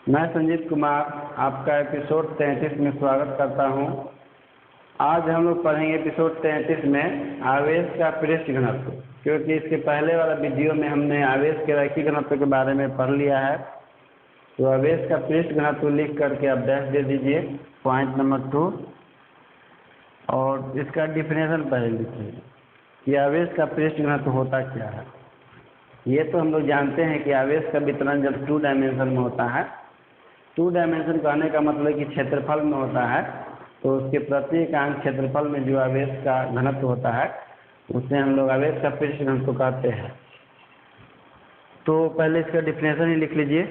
मैं संजीत कुमार आपका एपिसोड 33 में स्वागत करता हूं। आज हम लोग पढ़ेंगे एपिसोड 33 में आवेश का पृष्ठ घनत्व, क्योंकि इसके पहले वाला वीडियो में हमने आवेश के रैखिक घनत्व के बारे में पढ़ लिया है। तो आवेश का पृष्ठ घनत्व लिख करके आप डैश दे दीजिए पॉइंट नंबर 2, और इसका डिफिनेशन पहले लिखिए कि आवेश का पृष्ठ घनत्व होता क्या है। ये तो हम लोग जानते हैं कि आवेश का वितरण जब 2 डायमेंशन में होता है, 2 डायमेंशन कहने का मतलब कि क्षेत्रफल में होता है, तो उसके प्रति एकांक क्षेत्रफल में जो आवेश का घनत्व होता है उसे हम लोग आवेश का पृष्ठ घनत्व कहते हैं। तो पहले इसका डिफिनेशन ही लिख लीजिए।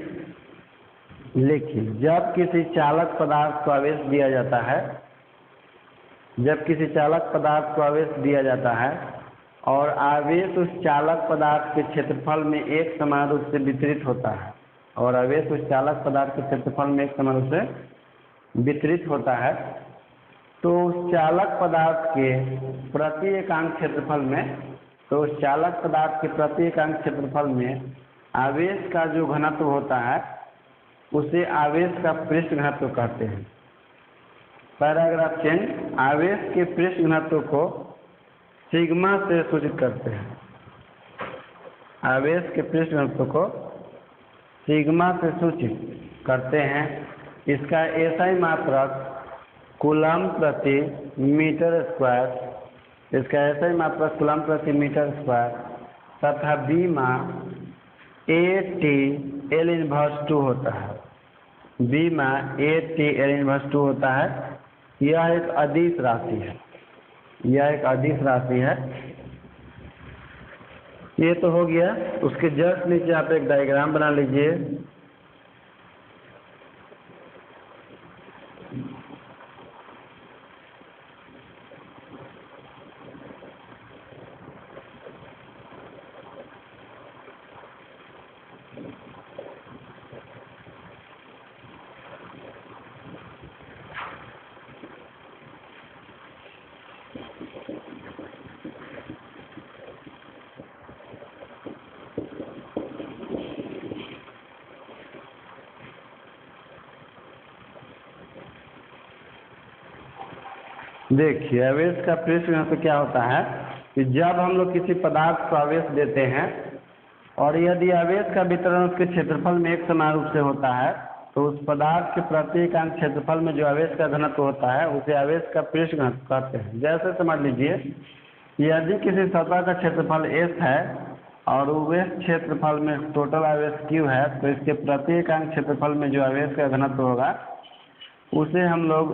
देखिए, जब किसी चालक पदार्थ को आवेश दिया जाता है, जब किसी चालक पदार्थ को आवेश दिया जाता है और आवेश उस चालक पदार्थ के क्षेत्रफल में एक समान रूप से वितरित होता है, और आवेश उस चालक पदार्थ के क्षेत्रफल में एक समान रूप से वितरित होता है, तो उस चालक पदार्थ के प्रति एकांक क्षेत्रफल में, तो उस चालक पदार्थ के प्रति एकांक क्षेत्रफल में आवेश का जो घनत्व होता है उसे आवेश का पृष्ठ घनत्व कहते हैं। Paragraph change. आवेश के पृष्ठ घनत्व को सिग्मा से सूचित करते हैं। आवेश के पृष्ठ घनत्व को सिग्मा से सूचित करते हैं। इसका एसआई मात्रक कूलम प्रति मीटर स्क्वायर, इसका एसआई मात्रक कूलम प्रति मीटर स्क्वायर तथा बीमा AT/L इनवर्स 2 होता है। बीमा AT/L इनवर्स 2 होता है। यह एक अदिश राशि है, यह एक अदिश राशि है। ये तो हो गया। उसके जस्ट नीचे आप एक डायग्राम बना लीजिए। देखिए, आवेश का पृष्ठ घनत्व क्या होता है कि जब हम लोग किसी पदार्थ को आवेश देते हैं और यदि आवेश का वितरण उसके क्षेत्रफल में एक समान रूप से होता है, तो उस पदार्थ के प्रति एकांक क्षेत्रफल में जो आवेश का घनत्व होता है उसे आवेश का पृष्ठ घनत्व कहते हैं। जैसे समझ लीजिए, यदि किसी सतह का क्षेत्रफल S है और उस क्षेत्रफल में टोटल आवेश Q है, तो इसके प्रति एकांक क्षेत्रफल में जो आवेश का घनत्व होगा उसे हम लोग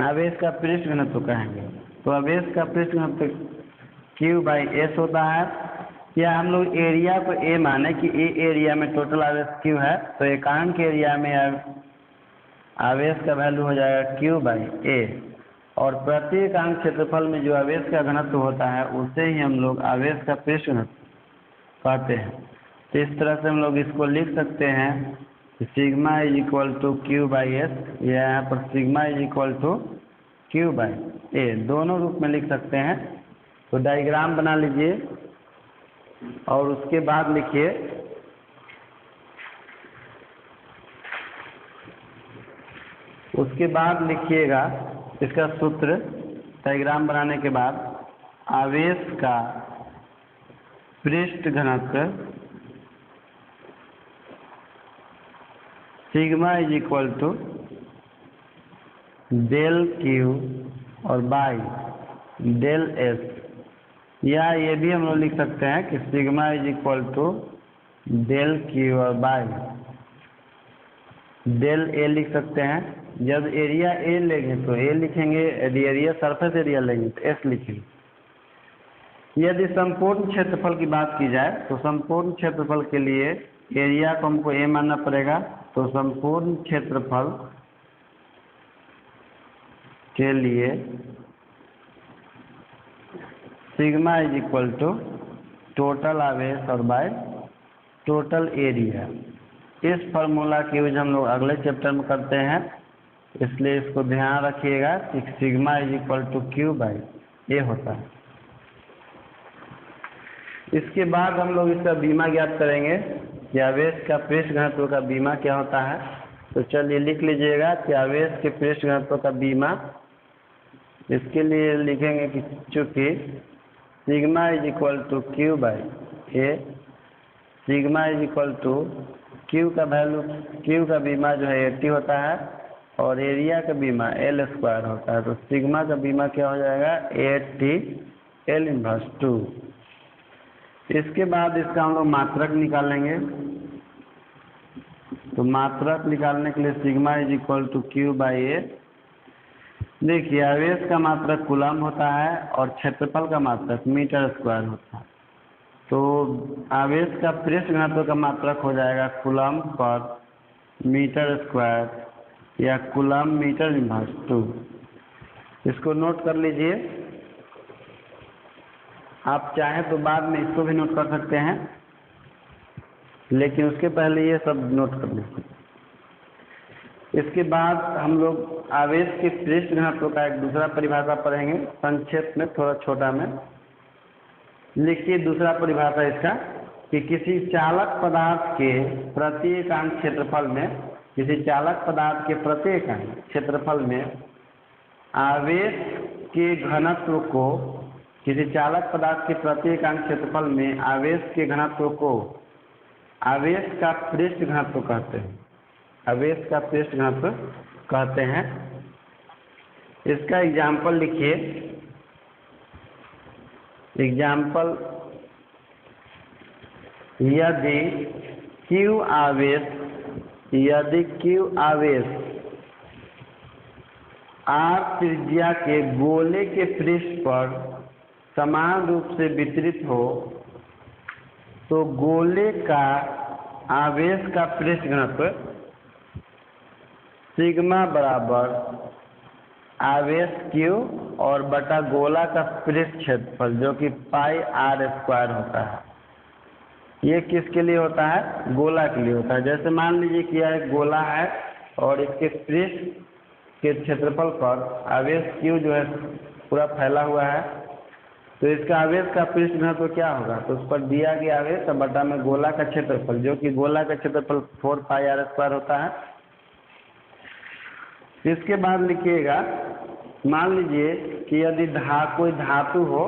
आवेश का पृष्ठ घनत्व कहेंगे। तो आवेश का पृष्ठ घनत्व Q/S होता है। या हम लोग एरिया को A माने कि A एरिया में टोटल आवेश Q है, तो एकांक एरिया में आवेश का वैल्यू हो जाएगा Q/A, और प्रति एकांक क्षेत्रफल में जो आवेश का घनत्व होता है उसे ही हम लोग आवेश का पृष्ठ घनत्व कहते हैं। तो इस तरह से हम लोग इसको लिख सकते हैं सिग्मा = Q/S, या यहाँ पर सिग्मा = Q/A, दोनों रूप में लिख सकते हैं। तो डायग्राम बना लीजिए और उसके बाद लिखिए लिखिएगा इसका सूत्र। डायग्राम बनाने के बाद आवेश का पृष्ठ घनत्व सिग्मा = del Q और बाई del S, या ये भी हम लोग लिख सकते हैं कि सिग्मा = del Q और बाई del A लिख सकते हैं। जब एरिया A लेंगे तो A लिखेंगे, यदि एरिया सरफेस एरिया लेंगे तो S लिखेंगे। यदि संपूर्ण क्षेत्रफल की बात की जाए तो संपूर्ण क्षेत्रफल के लिए एरिया को हमको A मानना पड़ेगा। तो संपूर्ण क्षेत्रफल के लिए सिग्मा = टोटल आवेश और बाय टोटल एरिया। इस फार्मूला की यूज हम लोग अगले चैप्टर में करते हैं, इसलिए इसको ध्यान रखिएगा कि सिग्मा = Q/A होता है। इसके बाद हम लोग इसका बीमा ज्ञात करेंगे। कि आवेश का पृष्ठ घनत्व का बीमा क्या होता है। तो चलिए लिख लीजिएगा कि आवेश के पृष्ठ घनत्व का बीमा, इसके लिए लिखेंगे कि चूंकि sigma is equal to Q by A, sigma is equal to Q का वैल्यू, क्यू का बीमा जो है 80 होता है और एरिया का बीमा एल स्क्वायर होता है। तो सिग्मा का बीमा क्या हो जाएगा 80 एल इनवर्स 2। इसके बाद इसका हम लोग मात्रक निकालेंगे। तो मात्रक निकालने के लिए sigma is equal to Q by a. देखिए आवेश का मात्रक कूलम होता है और क्षेत्रफल का मात्रक मीटर स्क्वायर होता है। तो आवेश का पृष्ठ घनत्व का मात्रक हो जाएगा कूलम पर मीटर स्क्वायर या कूलम मीटर इनवर्स 2। इसको नोट कर लीजिए। आप चाहें तो बाद में इसको भी नोट कर सकते हैं, लेकिन उसके पहले ये सब नोट कर लीजिए। इसके बाद हम लोग आवेश के पृष्ठ घनत्व का एक दूसरा परिभाषा पढ़ेंगे संक्षेप में, थोड़ा छोटा में। लिखिए दूसरा परिभाषा इसका कि किसी चालक पदार्थ के प्रति इकाई क्षेत्रफल में, किसी चालक पदार्थ के प्रति इकाई क्षेत्रफल में आवेश के घनत्व को, किसी चालक पदार्थ के प्रति इकाई क्षेत्रफल में आवेश के घनत्व को आवेश का पृष्ठ घनत्व कहते हैं। आवेश का पृष्ठ घनत्व कहते हैं। इसका एग्जाम्पल लिखिए। एग्जाम्पल, यदि Q आवेश, यदि Q आवेश R त्रिज्या के गोले के पृष्ठ पर समान रूप से वितरित हो, तो गोले का आवेश का पृष्ठ घनत्व सिग्मा बराबर आवेश Q और बटा गोला का पृष्ठ क्षेत्रफल जो कि पाई आर स्क्वायर होता है। ये किसके लिए होता है? गोला के लिए होता है। जैसे मान लीजिए कि यह एक गोला है और इसके पृष्ठ के क्षेत्रफल पर आवेश Q जो है पूरा फैला हुआ है, तो इसका आवेश का पृष्ठ घनत्व क्या होगा? तो उस पर दिया गया आवेश बटा में गोला का क्षेत्रफल जो कि गोला का क्षेत्रफल 4 पाई आर स्क्वायर होता है। इसके बाद लिखिएगा, मान लीजिए कि यदि कोई धातु हो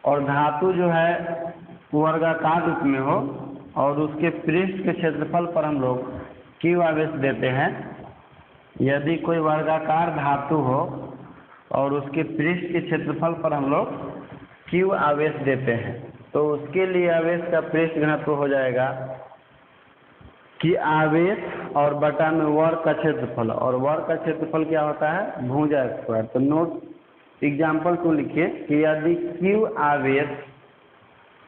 और धातु जो है वर्गाकार रूप में हो और उसके पृष्ठ के क्षेत्रफल पर हम लोग Q आवेश देते हैं। यदि कोई वर्गाकार धातु हो और उसके पृष्ठ के क्षेत्रफल पर हम लोग Q आवेश देते हैं, तो उसके लिए आवेश का पृष्ठ घनत्व हो जाएगा कि आवेश और बटा में वर्ग का क्षेत्रफल, और वर्ग का क्षेत्रफल क्या होता है? भुजा स्क्वायर। तो नोट एग्जाम्पल 2 लिखिए कि यदि Q आवेश,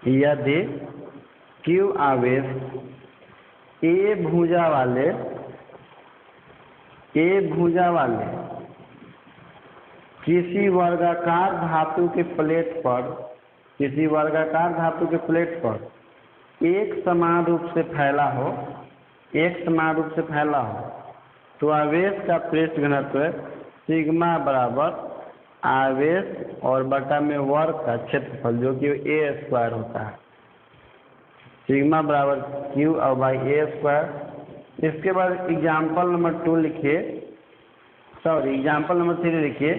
यदि Q आवेश A भुजा वाले किसी वर्गाकार धातु के प्लेट पर, किसी वर्गाकार धातु के प्लेट पर एक समान रूप से फैला हो, एक समान रूप से फैला हो, तो आवेश का पृष्ठ घनत्व सिग्मा बराबर आवेश और बटा में वर्ग का क्षेत्रफल जो कि ए स्क्वायर होता है। सिग्मा बराबर Q और बाई ए स्क्वायर। इसके बाद एग्जाम्पल नंबर 2 लिखिए, एग्जाम्पल नंबर 3 लिखिए।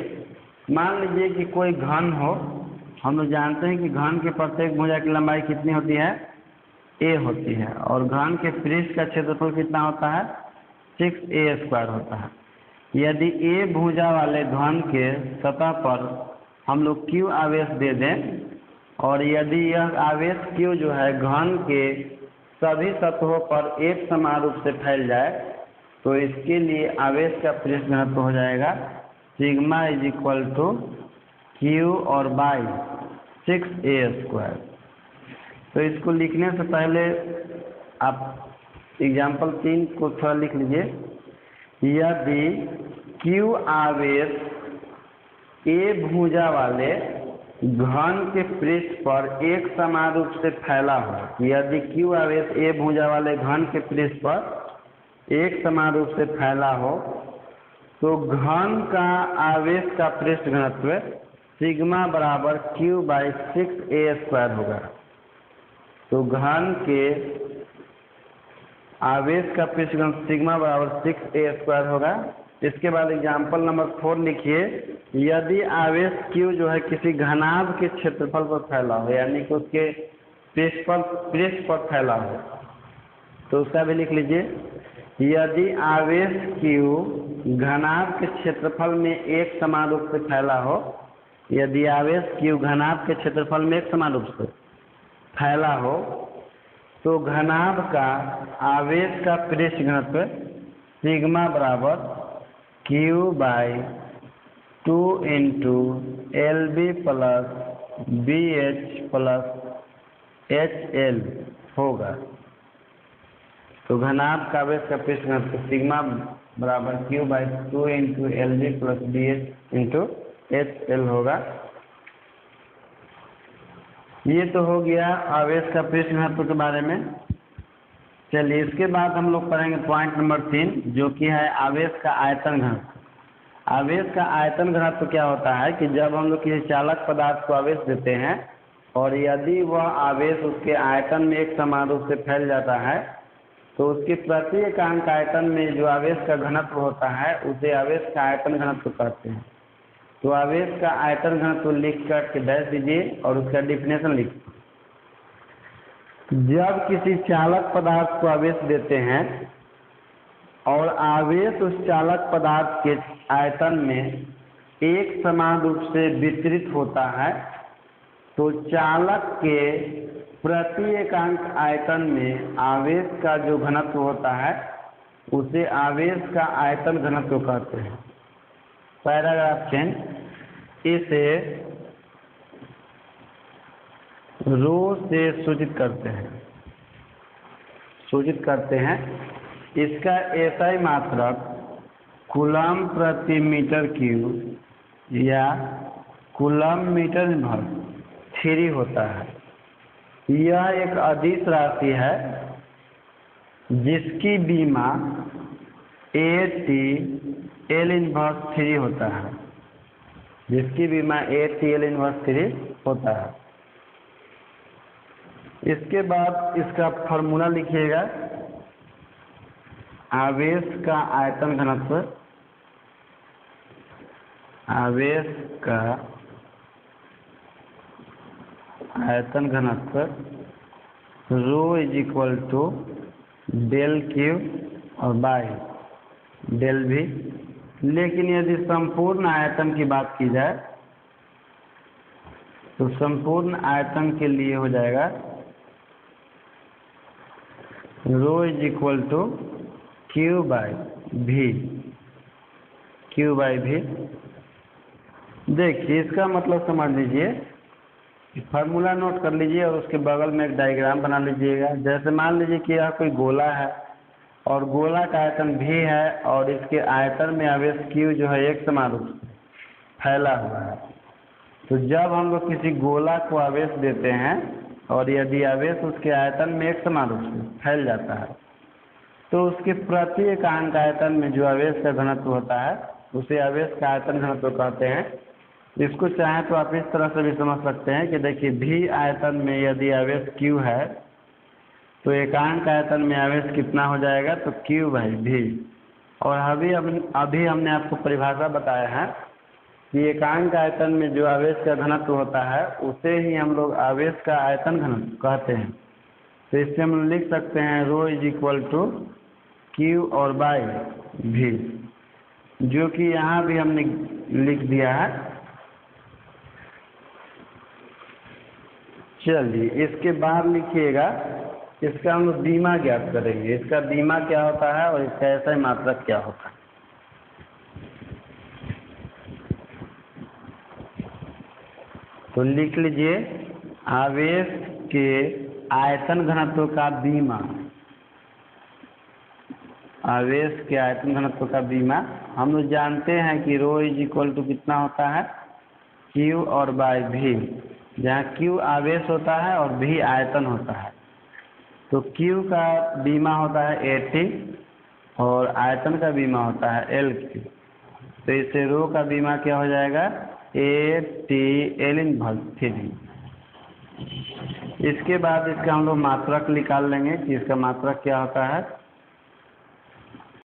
मान लीजिए कि कोई घन हो, हम लोग जानते हैं कि घन के प्रत्येक भुजा की लंबाई कितनी होती है? A होती है, और घन के पृष्ठ का क्षेत्रफल कितना होता है? 6a स्क्वायर होता है। यदि A भुजा वाले घन के सतह पर हम लोग Q आवेश दे दें, और यदि यह आवेश Q जो है घन के सभी सतहों पर एक समान रूप से फैल जाए, तो इसके लिए आवेश का पृष्ठ घनत्व हो जाएगा sigma is equal to Q और बाई 6a स्क्वायर। तो इसको लिखने से पहले आप एग्जाम्पल 3 को थोड़ा लिख लीजिए। यदि Q आवेश A भुजा वाले घन के पृष्ठ पर एक समान रूप से फैला हो, यदि Q आवेश A भुजा वाले घन के पृष्ठ पर एक समान रूप से फैला हो, तो घन का आवेश का पृष्ठ घनत्व सिग्मा बराबर Q बाई 6a स्क्वायर होगा। तो घन के आवेश का पृष्ठ घनत्व सिग्मा बराबर 6a² होगा। इसके बाद एग्जाम्पल नंबर 4 लिखिए। यदि आवेश Q जो है किसी घनाभ के क्षेत्रफल पर फैला हो, यानी कि उसके पृष्ठ पर फैला हो, तो उसका भी लिख लीजिए। यदि आवेश Q घनाभ के क्षेत्रफल में एक समान रूप से फैला हो, यदि आवेश Q घनाभ के क्षेत्रफल में एक समान रूप से फैला हो, तो घनाभ का आवेश का पृष्ठ घनत्व सिग्मा बराबर Q/2 into LB plus BH plus HL होगा। तो घनाभ का आवेश का पृष्ठ घनत्व सिग्मा बराबर Q/2 into LB plus BH into HL होगा। ये तो हो गया आवेश का पृष्ठ घनत्व के बारे में। चलिए, इसके बाद हम लोग पढ़ेंगे पॉइंट नंबर 3, जो कि है आवेश का आयतन घनत्व। आवेश का आयतन घनत्व क्या होता है कि जब हम लोग किसी चालक पदार्थ को आवेश देते हैं और यदि वह आवेश उसके आयतन में एक समान रूप से फैल जाता है, तो उसके प्रति एकांक आयतन में जो आवेश का घनत्व होता है उसे आवेश का आयतन घनत्व कहते हैं। तो आवेश का आयतन घनत्व लिख कर के डैश दीजिए और उसका डिफिनेशन लिखिए। जब किसी चालक पदार्थ को आवेश देते हैं और आवेश उस चालक पदार्थ के आयतन में एक समान रूप से वितरित होता है, तो चालक के प्रति एकांक आयतन में आवेश का जो घनत्व होता है उसे आवेश का आयतन घनत्व कहते हैं। पैराग्राफ चेंज, इसे रो से सूचित करते हैं। इसका एसआई मात्रक कूलम प्रति मीटर क्यूब या कूलम मीटर इनवर्स 3 होता है। यह एक अदिश राशि है जिसकी बीमा AT L इनवर्स 3 होता है, जिसकी बीमा AT L इनवर्स 3 होता है। इसके बाद इसका फॉर्मूला लिखिएगा। आवेश का आयतन घनत्व, आवेश का आयतन घनत्व rho is equal to del q और बाई डेल भी। लेकिन यदि संपूर्ण आयतन की बात की जाए तो संपूर्ण आयतन के लिए हो जाएगा रो इज इक्वल टू Q/V। देखिए, इसका मतलब समझ लीजिए, फार्मूला नोट कर लीजिए और उसके बगल में एक डायग्राम बना लीजिएगा। जैसे मान लीजिए कि यह कोई गोला है और गोला का आयतन V है और इसके आयतन में आवेश Q जो है एक समान रूप से फैला हुआ है। तो जब हम लोग किसी गोला को आवेश देते हैं और यदि आवेश उसके आयतन में एक समान रूप से फैल जाता है, तो उसके प्रति एकांक आयतन में जो आवेश का घनत्व होता है उसे आवेश का आयतन घनत्व कहते हैं। इसको चाहें तो आप इस तरह से भी समझ सकते हैं कि देखिए, V आयतन में यदि आवेश Q है तो एकांक आयतन में आवेश कितना हो जाएगा, तो Q/V। और अभी हमने आपको परिभाषा बताया है कि एकांक आयतन में जो आवेश का घनत्व होता है उसे ही हम लोग आवेश का आयतन घनत्व कहते हैं। तो इससे हम लिख सकते हैं रो इज इक्वल टू Q और बाई V, जो कि यहाँ भी हमने लिख दिया है। चलिए, इसके बाद लिखिएगा, इसका हम लोग बीमा ज्ञात करेंगे। इसका बीमा क्या होता है और इसका एसआई मात्रक क्या होता है। तो लिख लीजिए, आवेश के आयतन घनत्व का बीमा, आवेश के आयतन घनत्व का बीमा हम लोग जानते हैं कि रो इज इक्वल टू कितना होता है, Q और बाई V, जहाँ Q आवेश होता है और V आयतन होता है। तो Q का बीमा होता है AT और आयतन का बीमा होता है LQ। तो इससे रो का बीमा क्या हो जाएगा, AT L इनवर्स 3। इसके बाद इसका हम लोग मात्रक निकाल लेंगे कि इसका मात्रक क्या होता है।